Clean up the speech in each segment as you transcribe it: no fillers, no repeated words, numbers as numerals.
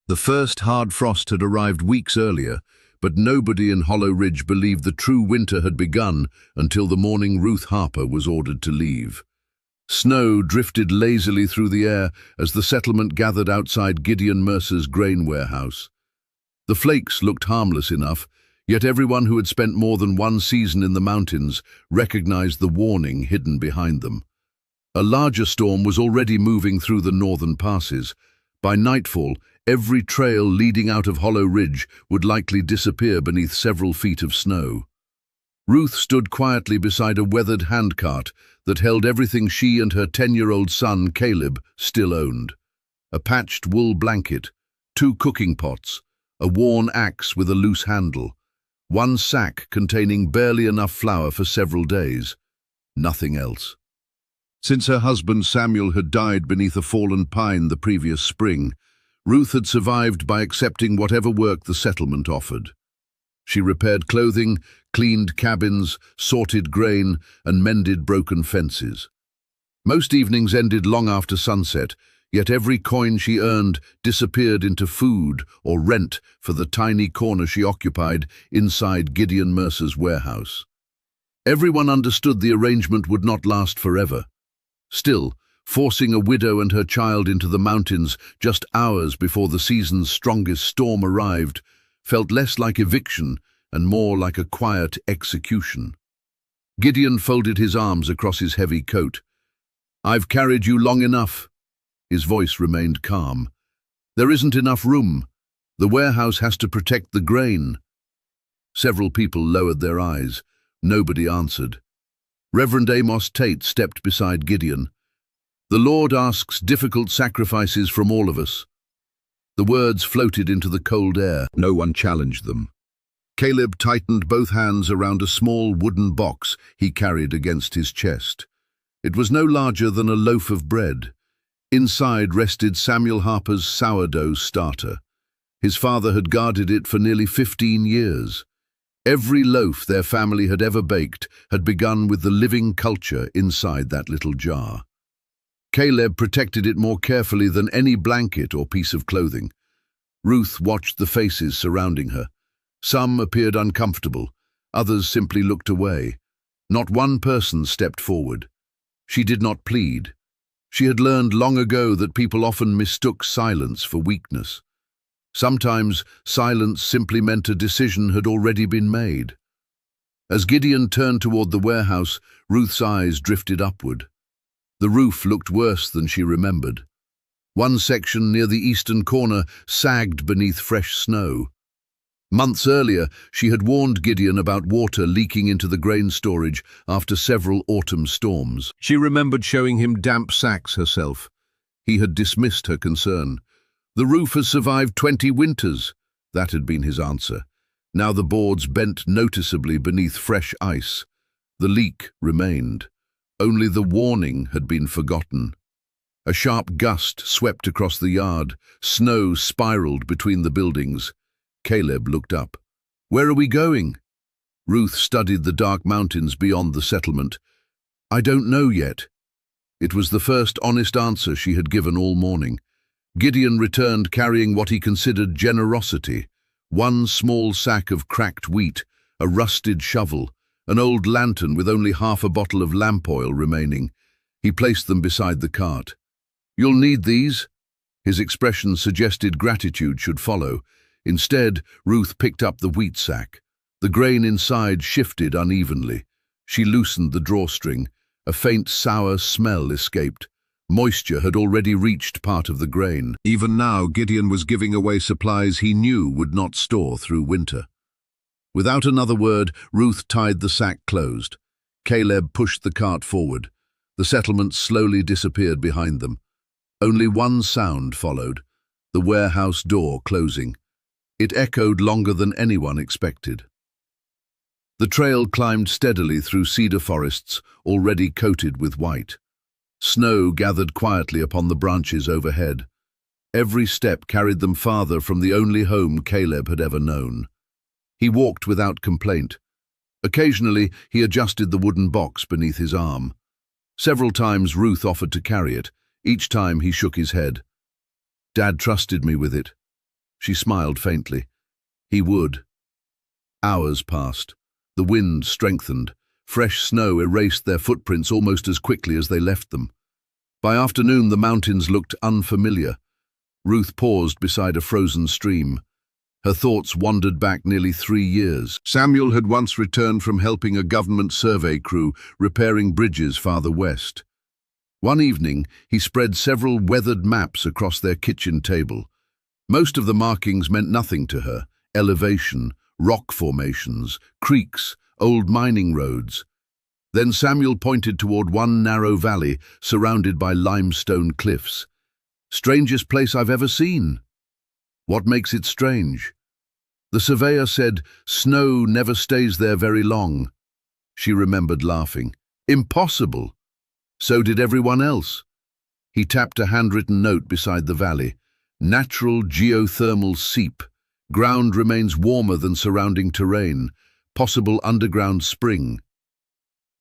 The first hard frost had arrived weeks earlier, but nobody in Hollow Ridge believed the true winter had begun until the morning Ruth Harper was ordered to leave. Snow drifted lazily through the air as the settlement gathered outside Gideon Mercer's grain warehouse. The flakes looked harmless enough, yet everyone who had spent more than one season in the mountains recognized the warning hidden behind them. A larger storm was already moving through the northern passes. By nightfall, every trail leading out of Hollow Ridge would likely disappear beneath several feet of snow. Ruth stood quietly beside a weathered handcart that held everything she and her 10-year-old son, Caleb, still owned. A patched wool blanket, 2 cooking pots, a worn axe with a loose handle, one sack containing barely enough flour for several days. Nothing else. Since her husband Samuel had died beneath a fallen pine the previous spring, Ruth had survived by accepting whatever work the settlement offered. She repaired clothing, cleaned cabins, sorted grain, and mended broken fences. Most evenings ended long after sunset, yet every coin she earned disappeared into food or rent for the tiny corner she occupied inside Gideon Mercer's warehouse. Everyone understood the arrangement would not last forever. Still, forcing a widow and her child into the mountains just hours before the season's strongest storm arrived felt less like eviction and more like a quiet execution. Gideon folded his arms across his heavy coat. "I've carried you long enough." His voice remained calm. "There isn't enough room. The warehouse has to protect the grain." Several people lowered their eyes. Nobody answered. Reverend Amos Tate stepped beside Gideon. "The Lord asks difficult sacrifices from all of us." The words floated into the cold air. No one challenged them. Caleb tightened both hands around a small wooden box he carried against his chest. It was no larger than a loaf of bread. Inside rested Samuel Harper's sourdough starter. His father had guarded it for nearly 15 years. Every loaf their family had ever baked had begun with the living culture inside that little jar. Caleb protected it more carefully than any blanket or piece of clothing. Ruth watched the faces surrounding her. Some appeared uncomfortable, others simply looked away. Not one person stepped forward. She did not plead. She had learned long ago that people often mistook silence for weakness. Sometimes silence simply meant a decision had already been made. As Gideon turned toward the warehouse, Ruth's eyes drifted upward. The roof looked worse than she remembered. One section near the eastern corner sagged beneath fresh snow. Months earlier, she had warned Gideon about water leaking into the grain storage after several autumn storms. She remembered showing him damp sacks herself. He had dismissed her concern. "The roof has survived 20 winters," that had been his answer. Now the boards bent noticeably beneath fresh ice. The leak remained. Only the warning had been forgotten. A sharp gust swept across the yard. Snow spiraled between the buildings. Caleb looked up. "Where are we going?" Ruth studied the dark mountains beyond the settlement. "I don't know yet." It was the first honest answer she had given all morning. Gideon returned carrying what he considered generosity: one small sack of cracked wheat, a rusted shovel, an old lantern with only half a bottle of lamp oil remaining. He placed them beside the cart. "You'll need these." His expression suggested gratitude should follow. Instead, Ruth picked up the wheat sack. The grain inside shifted unevenly. She loosened the drawstring. A faint, sour smell escaped. Moisture had already reached part of the grain. Even now, Gideon was giving away supplies he knew would not store through winter. Without another word, Ruth tied the sack closed. Caleb pushed the cart forward. The settlement slowly disappeared behind them. Only one sound followed: the warehouse door closing. It echoed longer than anyone expected. The trail climbed steadily through cedar forests already coated with white. Snow gathered quietly upon the branches overhead. Every step carried them farther from the only home Caleb had ever known. He walked without complaint. Occasionally, he adjusted the wooden box beneath his arm. Several times Ruth offered to carry it. Each time he shook his head. "Dad trusted me with it." She smiled faintly. He would. Hours passed. The wind strengthened. Fresh snow erased their footprints almost as quickly as they left them. By afternoon, the mountains looked unfamiliar. Ruth paused beside a frozen stream. Her thoughts wandered back nearly 3 years. Samuel had once returned from helping a government survey crew repairing bridges farther west. One evening, he spread several weathered maps across their kitchen table. Most of the markings meant nothing to her: elevation, rock formations, creeks, old mining roads. Then Samuel pointed toward one narrow valley surrounded by limestone cliffs. "Strangest place I've ever seen." "What makes it strange?" The surveyor said, "Snow never stays there very long." She remembered laughing. "Impossible." So did everyone else. He tapped a handwritten note beside the valley. "Natural geothermal seep. Ground remains warmer than surrounding terrain. Possible underground spring."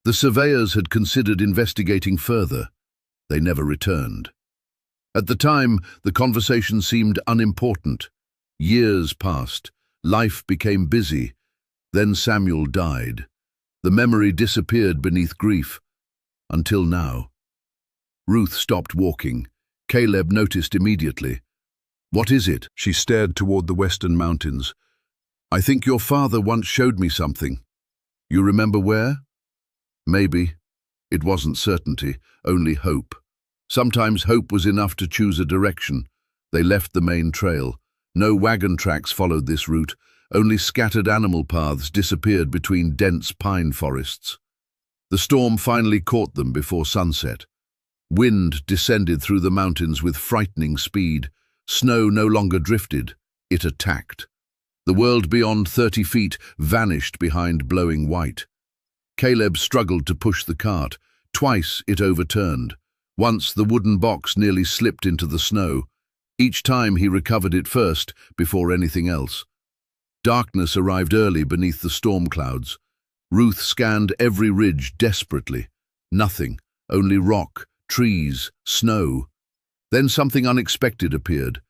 The surveyors had considered investigating further. They never returned. At the time, the conversation seemed unimportant. Years passed. Life became busy. Then Samuel died. The memory disappeared beneath grief. Until now. Ruth stopped walking. Caleb noticed immediately. "What is it?" She stared toward the western mountains. "I think your father once showed me something." "You remember where?" "Maybe." It wasn't certainty, only hope. Sometimes hope was enough to choose a direction. They left the main trail. No wagon tracks followed this route. Only scattered animal paths disappeared between dense pine forests. The storm finally caught them before sunset. Wind descended through the mountains with frightening speed. Snow no longer drifted, it attacked. The world beyond 30 feet vanished behind blowing white. Caleb struggled to push the cart. Twice it overturned. Once the wooden box nearly slipped into the snow. Each time he recovered it first, before anything else. Darkness arrived early beneath the storm clouds. Ruth scanned every ridge desperately. Nothing, only rock, trees, snow. Then something unexpected appeared.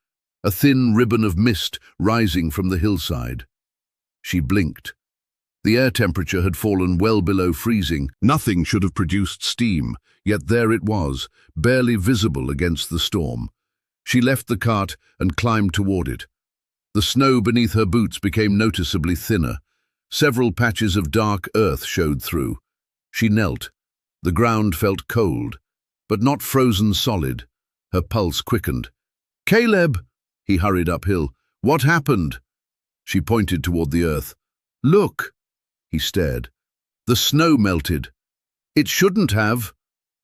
A thin ribbon of mist rising from the hillside. She blinked. The air temperature had fallen well below freezing. Nothing should have produced steam, yet there it was, barely visible against the storm. She left the cart and climbed toward it. The snow beneath her boots became noticeably thinner. Several patches of dark earth showed through. She knelt. The ground felt cold, but not frozen solid. Her pulse quickened. "Caleb!" He hurried uphill. "What happened?" She pointed toward the earth. "Look!" He stared. The snow melted. It shouldn't have.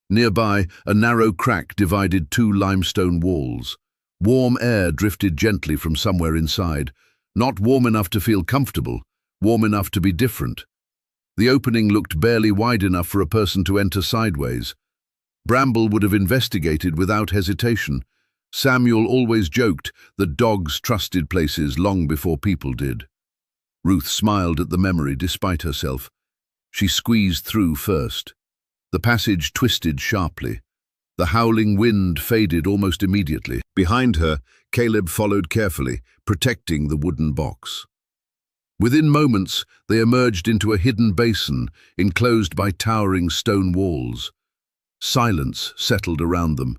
Nearby, a narrow crack divided two limestone walls. Warm air drifted gently from somewhere inside, not warm enough to feel comfortable, warm enough to be different. The opening looked barely wide enough for a person to enter sideways. Bramble would have investigated without hesitation. Samuel always joked that dogs trusted places long before people did. Ruth smiled at the memory despite herself. She squeezed through first. The passage twisted sharply. The howling wind faded almost immediately. Behind her, Caleb followed carefully, protecting the wooden box. Within moments, they emerged into a hidden basin, enclosed by towering stone walls. Silence settled around them.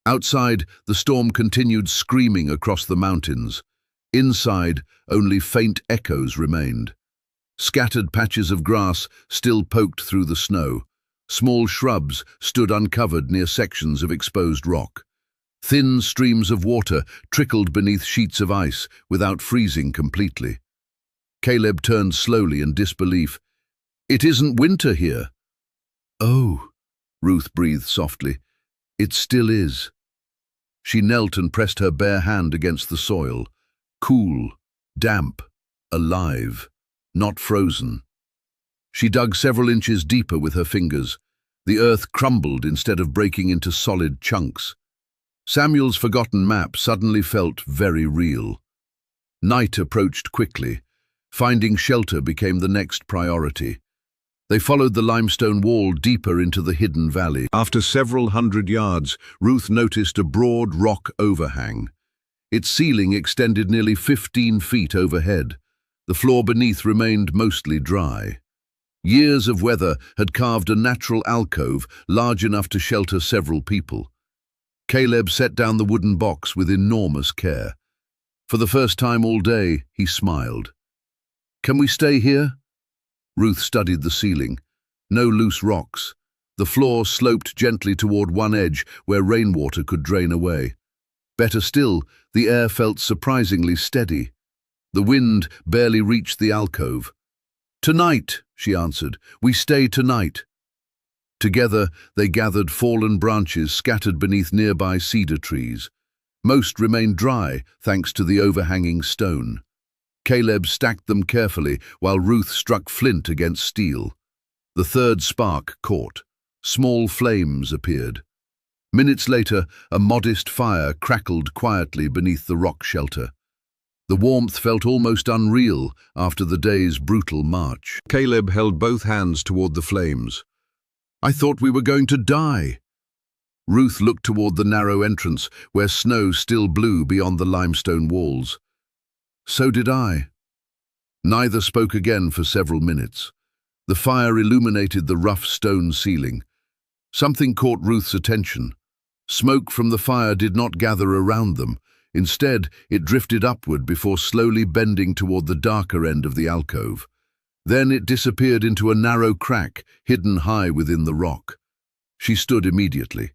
Outside, the storm continued screaming across the mountains. Inside, only faint echoes remained. Scattered patches of grass still poked through the snow. Small shrubs stood uncovered near sections of exposed rock. Thin streams of water trickled beneath sheets of ice without freezing completely. Caleb turned slowly in disbelief. "It isn't winter here." "Oh," Ruth breathed softly. "It still is." She knelt and pressed her bare hand against the soil. Cool, damp, alive, not frozen. She dug several inches deeper with her fingers. The earth crumbled instead of breaking into solid chunks. Samuel's forgotten map suddenly felt very real. Night approached quickly. Finding shelter became the next priority. They followed the limestone wall deeper into the hidden valley. After several hundred yards, Ruth noticed a broad rock overhang. Its ceiling extended nearly 15 feet overhead. The floor beneath remained mostly dry. Years of weather had carved a natural alcove large enough to shelter several people. Caleb set down the wooden box with enormous care. For the first time all day, he smiled. "Can we stay here?" Ruth studied the ceiling. No loose rocks. The floor sloped gently toward one edge where rainwater could drain away. Better still, the air felt surprisingly steady. The wind barely reached the alcove. "Tonight," she answered. "We stay tonight." Together, they gathered fallen branches scattered beneath nearby cedar trees. Most remained dry, thanks to the overhanging stone. Caleb stacked them carefully, while Ruth struck flint against steel. The third spark caught. Small flames appeared. Minutes later, a modest fire crackled quietly beneath the rock shelter. The warmth felt almost unreal after the day's brutal march. Caleb held both hands toward the flames. "I thought we were going to die." Ruth looked toward the narrow entrance, where snow still blew beyond the limestone walls. "So did I." Neither spoke again for several minutes. The fire illuminated the rough stone ceiling. Something caught Ruth's attention. Smoke from the fire did not gather around them. Instead, it drifted upward before slowly bending toward the darker end of the alcove. Then it disappeared into a narrow crack, hidden high within the rock. She stood immediately.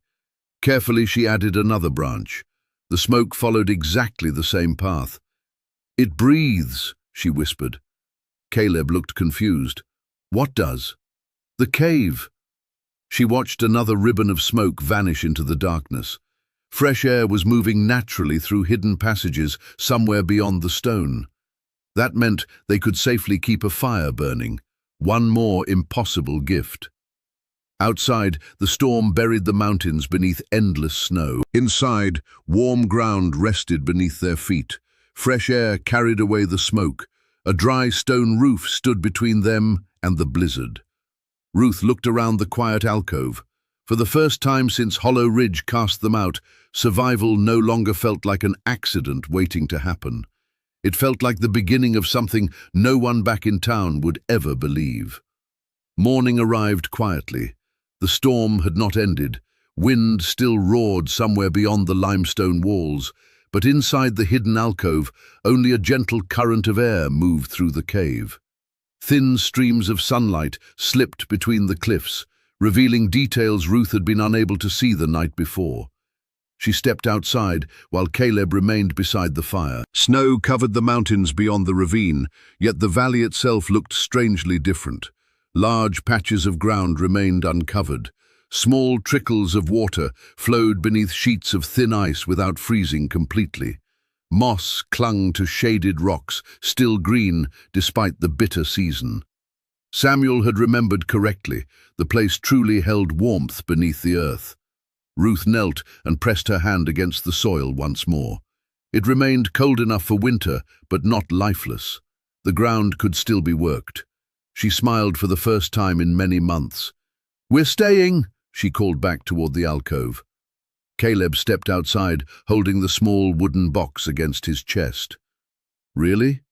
Carefully, she added another branch. The smoke followed exactly the same path. "It breathes," she whispered. Caleb looked confused. "What does?" "The cave." She watched another ribbon of smoke vanish into the darkness. Fresh air was moving naturally through hidden passages somewhere beyond the stone. That meant they could safely keep a fire burning. One more impossible gift. Outside, the storm buried the mountains beneath endless snow. Inside, warm ground rested beneath their feet. Fresh air carried away the smoke. A dry stone roof stood between them and the blizzard. Ruth looked around the quiet alcove. For the first time since Hollow Ridge cast them out, survival no longer felt like an accident waiting to happen. It felt like the beginning of something no one back in town would ever believe. Morning arrived quietly. The storm had not ended. Wind still roared somewhere beyond the limestone walls, but inside the hidden alcove, only a gentle current of air moved through the cave. Thin streams of sunlight slipped between the cliffs, revealing details Ruth had been unable to see the night before. She stepped outside while Caleb remained beside the fire. Snow covered the mountains beyond the ravine, yet the valley itself looked strangely different. Large patches of ground remained uncovered. Small trickles of water flowed beneath sheets of thin ice without freezing completely. Moss clung to shaded rocks, still green despite the bitter season. Samuel had remembered correctly. The place truly held warmth beneath the earth. Ruth knelt and pressed her hand against the soil once more. It remained cold enough for winter, but not lifeless. The ground could still be worked. She smiled for the first time in many months. "We're staying," she called back toward the alcove. Caleb stepped outside, holding the small wooden box against his chest. "Really?"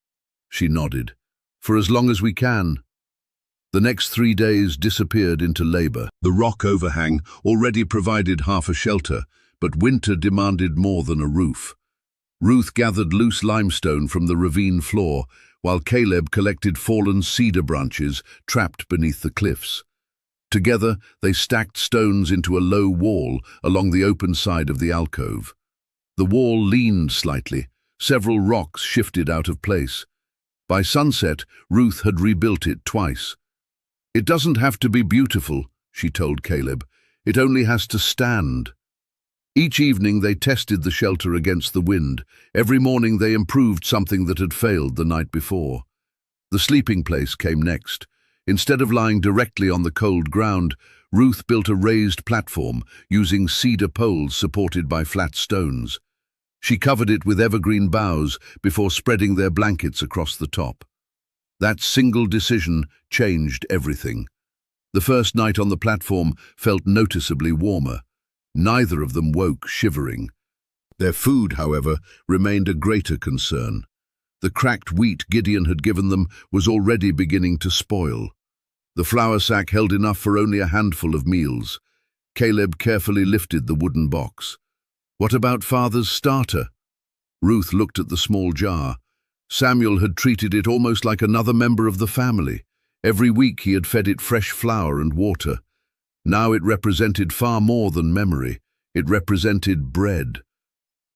She nodded. "For as long as we can." The next 3 days disappeared into labor. The rock overhang already provided half a shelter, but winter demanded more than a roof. Ruth gathered loose limestone from the ravine floor, while Caleb collected fallen cedar branches trapped beneath the cliffs. Together, they stacked stones into a low wall along the open side of the alcove. The wall leaned slightly. Several rocks shifted out of place. By sunset, Ruth had rebuilt it twice. "It doesn't have to be beautiful," she told Caleb. "It only has to stand." Each evening they tested the shelter against the wind. Every morning they improved something that had failed the night before. The sleeping place came next. Instead of lying directly on the cold ground, Ruth built a raised platform using cedar poles supported by flat stones. She covered it with evergreen boughs before spreading their blankets across the top. That single decision changed everything. The first night on the platform felt noticeably warmer. Neither of them woke shivering. Their food, however, remained a greater concern. The cracked wheat Gideon had given them was already beginning to spoil. The flour sack held enough for only a handful of meals. Caleb carefully lifted the wooden box. What about Father's starter? Ruth looked at the small jar. Samuel had treated it almost like another member of the family. Every week he had fed it fresh flour and water. Now it represented far more than memory. It represented bread.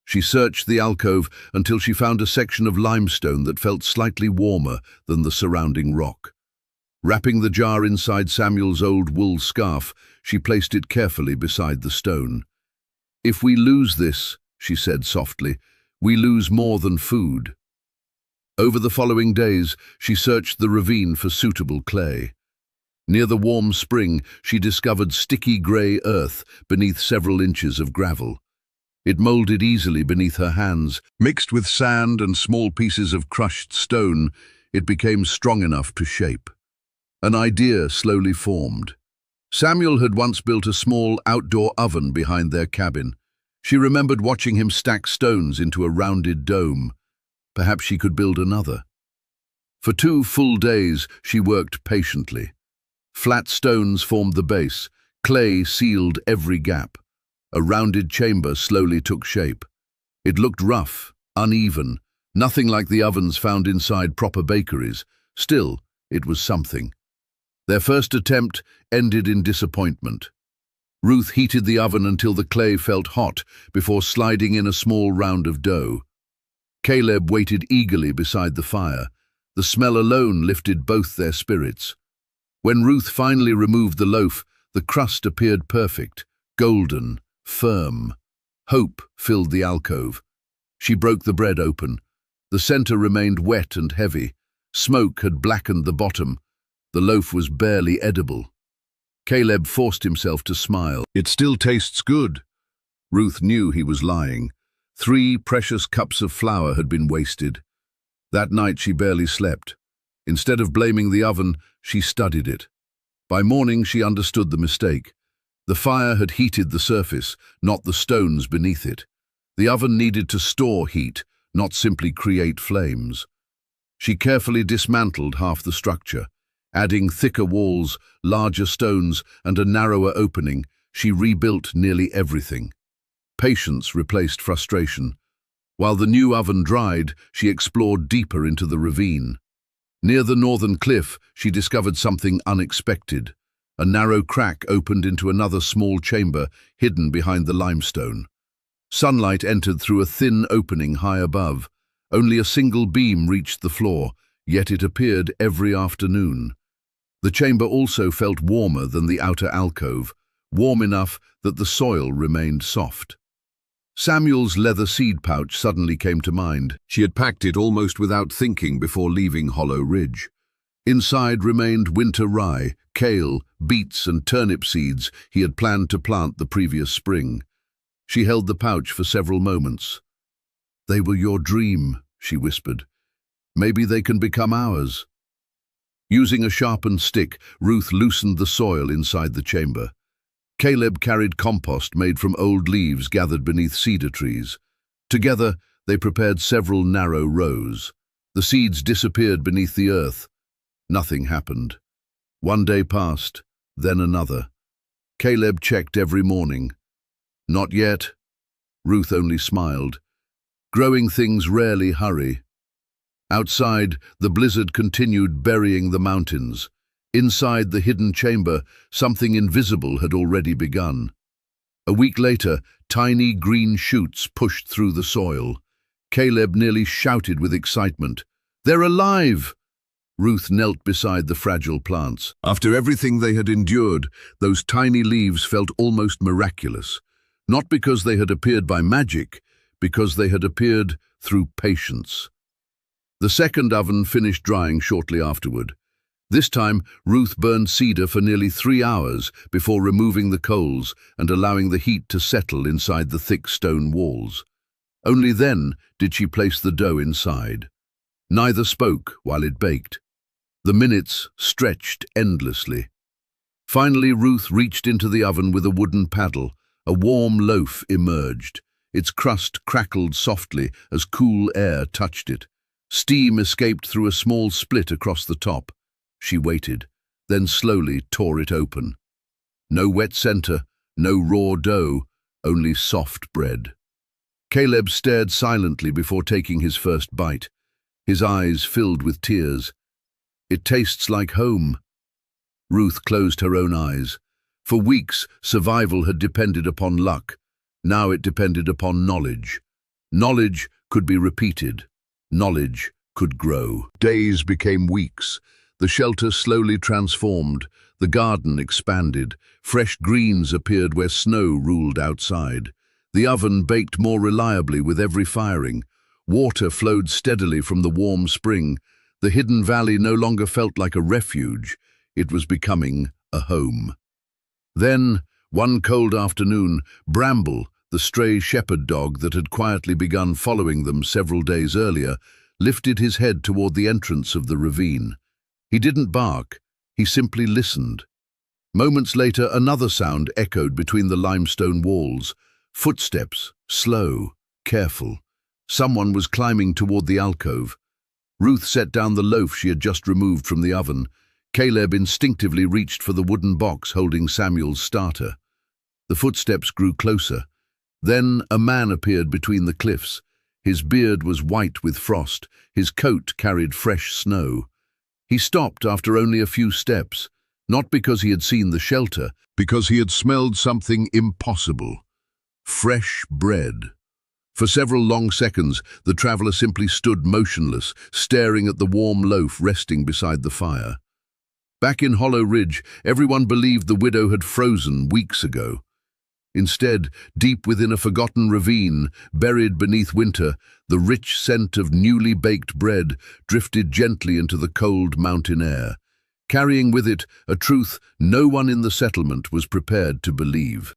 She searched the alcove until she found a section of limestone that felt slightly warmer than the surrounding rock. Wrapping the jar inside Samuel's old wool scarf, she placed it carefully beside the stone. "If we lose this," she said softly, "we lose more than food." Over the following days, she searched the ravine for suitable clay. Near the warm spring, she discovered sticky grey earth beneath several inches of gravel. It molded easily beneath her hands. Mixed with sand and small pieces of crushed stone, it became strong enough to shape. An idea slowly formed. Samuel had once built a small outdoor oven behind their cabin. She remembered watching him stack stones into a rounded dome. Perhaps she could build another. For 2 full days, she worked patiently. Flat stones formed the base. Clay sealed every gap. A rounded chamber slowly took shape. It looked rough, uneven, nothing like the ovens found inside proper bakeries. Still, it was something. Their first attempt ended in disappointment. Ruth heated the oven until the clay felt hot before sliding in a small round of dough. Caleb waited eagerly beside the fire. The smell alone lifted both their spirits. When Ruth finally removed the loaf, the crust appeared perfect, golden, firm. Hope filled the alcove. She broke the bread open. The center remained wet and heavy. Smoke had blackened the bottom. The loaf was barely edible. Caleb forced himself to smile. "It still tastes good." Ruth knew he was lying. 3 precious cups of flour had been wasted. That night she barely slept. Instead of blaming the oven, she studied it. By morning she understood the mistake. The fire had heated the surface, not the stones beneath it. The oven needed to store heat, not simply create flames. She carefully dismantled half the structure. Adding thicker walls, larger stones, and a narrower opening, she rebuilt nearly everything. Patience replaced frustration. While the new oven dried, she explored deeper into the ravine. Near the northern cliff, she discovered something unexpected. A narrow crack opened into another small chamber hidden behind the limestone. Sunlight entered through a thin opening high above. Only a single beam reached the floor, yet it appeared every afternoon. The chamber also felt warmer than the outer alcove, warm enough that the soil remained soft. Samuel's leather seed pouch suddenly came to mind. She had packed it almost without thinking before leaving Hollow Ridge. Inside remained winter rye, kale, beets and turnip seeds he had planned to plant the previous spring. She held the pouch for several moments. "They were your dream," she whispered. "Maybe they can become ours." Using a sharpened stick, Ruth loosened the soil inside the chamber. Caleb carried compost made from old leaves gathered beneath cedar trees. Together, they prepared several narrow rows. The seeds disappeared beneath the earth. Nothing happened. One day passed, then another. Caleb checked every morning. "Not yet." Ruth only smiled. Growing things rarely hurry. Outside, the blizzard continued burying the mountains. Inside the hidden chamber, something invisible had already begun. A week later, tiny green shoots pushed through the soil. Caleb nearly shouted with excitement. "They're alive!" Ruth knelt beside the fragile plants. After everything they had endured, those tiny leaves felt almost miraculous. Not because they had appeared by magic, because they had appeared through patience. The second oven finished drying shortly afterward. This time, Ruth burned cedar for nearly 3 hours before removing the coals and allowing the heat to settle inside the thick stone walls. Only then did she place the dough inside. Neither spoke while it baked. The minutes stretched endlessly. Finally, Ruth reached into the oven with a wooden paddle. A warm loaf emerged. Its crust crackled softly as cool air touched it. Steam escaped through a small split across the top. She waited, then slowly tore it open. No wet center, no raw dough, only soft bread. Caleb stared silently before taking his first bite, his eyes filled with tears. "It tastes like home." Ruth closed her own eyes. For weeks, survival had depended upon luck. Now it depended upon knowledge. Knowledge could be repeated. Knowledge could grow. Days became weeks. The shelter slowly transformed. The garden expanded. Fresh greens appeared where snow ruled outside. The oven baked more reliably with every firing. Water flowed steadily from the warm spring. The hidden valley no longer felt like a refuge. It was becoming a home. Then, one cold afternoon, Bramble, the stray shepherd dog that had quietly begun following them several days earlier, lifted his head toward the entrance of the ravine. He didn't bark, he simply listened. Moments later, another sound echoed between the limestone walls. Footsteps, slow, careful. Someone was climbing toward the alcove. Ruth set down the loaf she had just removed from the oven. Caleb instinctively reached for the wooden box holding Samuel's starter. The footsteps grew closer. Then a man appeared between the cliffs. His beard was white with frost. His coat carried fresh snow. He stopped after only a few steps, not because he had seen the shelter, because he had smelled something impossible. Fresh bread. For several long seconds, the traveler simply stood motionless, staring at the warm loaf resting beside the fire. Back in Hollow Ridge, everyone believed the widow had frozen weeks ago. Instead, deep within a forgotten ravine, buried beneath winter, the rich scent of newly baked bread drifted gently into the cold mountain air, carrying with it a truth no one in the settlement was prepared to believe.